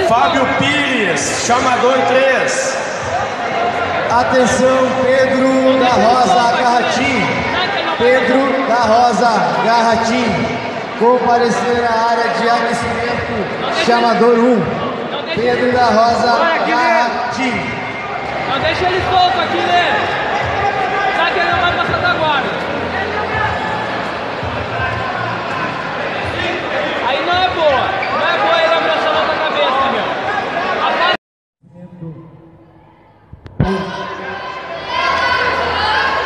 Fábio Pires, chamador 3. Atenção, Pedro da Rosa Garratim. Pedro da Rosa Garratim. Comparecer à área de aquecimento, chamador 1. Pedro da Rosa Garratim. Não deixa ele solto aqui, né? Sabe que ele não vai passar da guarda. Aí não é boa. Não é boa ele abraçar a outra cabeça, meu.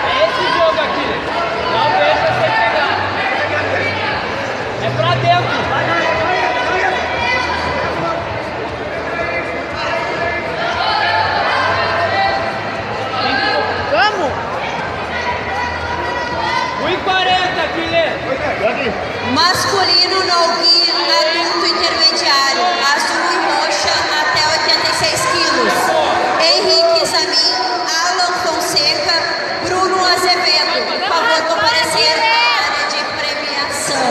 É esse jogo aqui. Não deixa você pegar. É pra dentro. Vamos! 1,40 aqui, Lê. Masculino no gi adulto intermediário, azul e roxa até 86 quilos. Henrique Zamin, Alan Fonseca, Bruno Azevedo. Por favor, comparecer à área de premiação.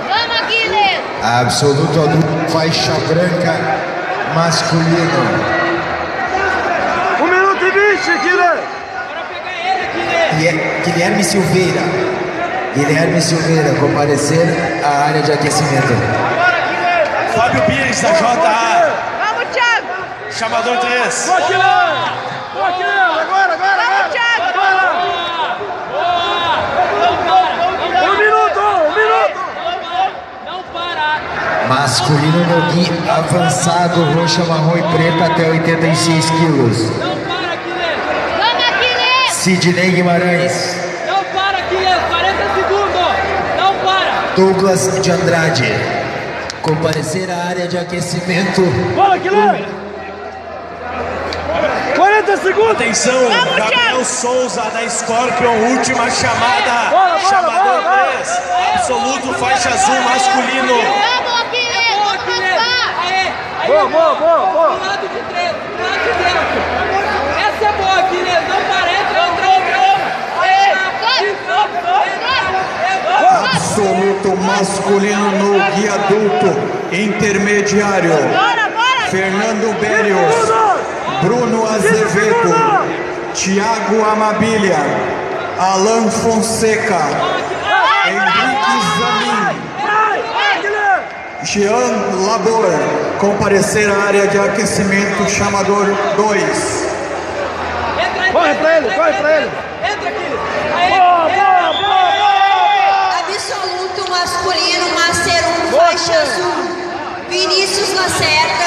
Vamos aqui, Lê. Absoluto adulto, faixa branca, masculino. 1 minuto e 20, Guilherme. Bora pegar ele aqui, Lê. Guilherme Silveira. Guilherme Silveira, comparecer à área de aquecimento. Fábio Pires, da JA. Vamos, Thiago. Chamador 3. Boa, Agora. Vamos, Thiago. Boa! Um minuto! Não para! Masculino no gi avançado, roxa, marrom e preta até 86 quilos. Não para aqui, Lê! Vamos aqui, Lê. Sidney Guimarães. Não para aqui, Lê! 40 segundos! Não para! Douglas de Andrade. Comparecer à área de aquecimento. Bola, Guilherme! 40 segundos! Atenção, Vamos, Gabriel Thiago. Souza da Scorpion, última chamada. Chamador 3. Absoluto, faixa azul, masculino. Vamos aqui, Lê. Boa Vamos aqui, Lê! passar. Aê! Boa. Do lado de dentro! Do lado de dentro! Essa é boa aqui, Lê! Não para! Entra! Absoluto masculino no gi adulto intermediário. Bora. Fernando Bérios, Bruno Azevedo, Thiago Amabilia, Alan Fonseca, Henrique Zamin, Jean Labor. Comparecer à área de aquecimento, chamador 2. Corre pra ele! Entra aqui! Aê! Absoluto masculino, Master 1, faixa azul. Vinícius Lacerda,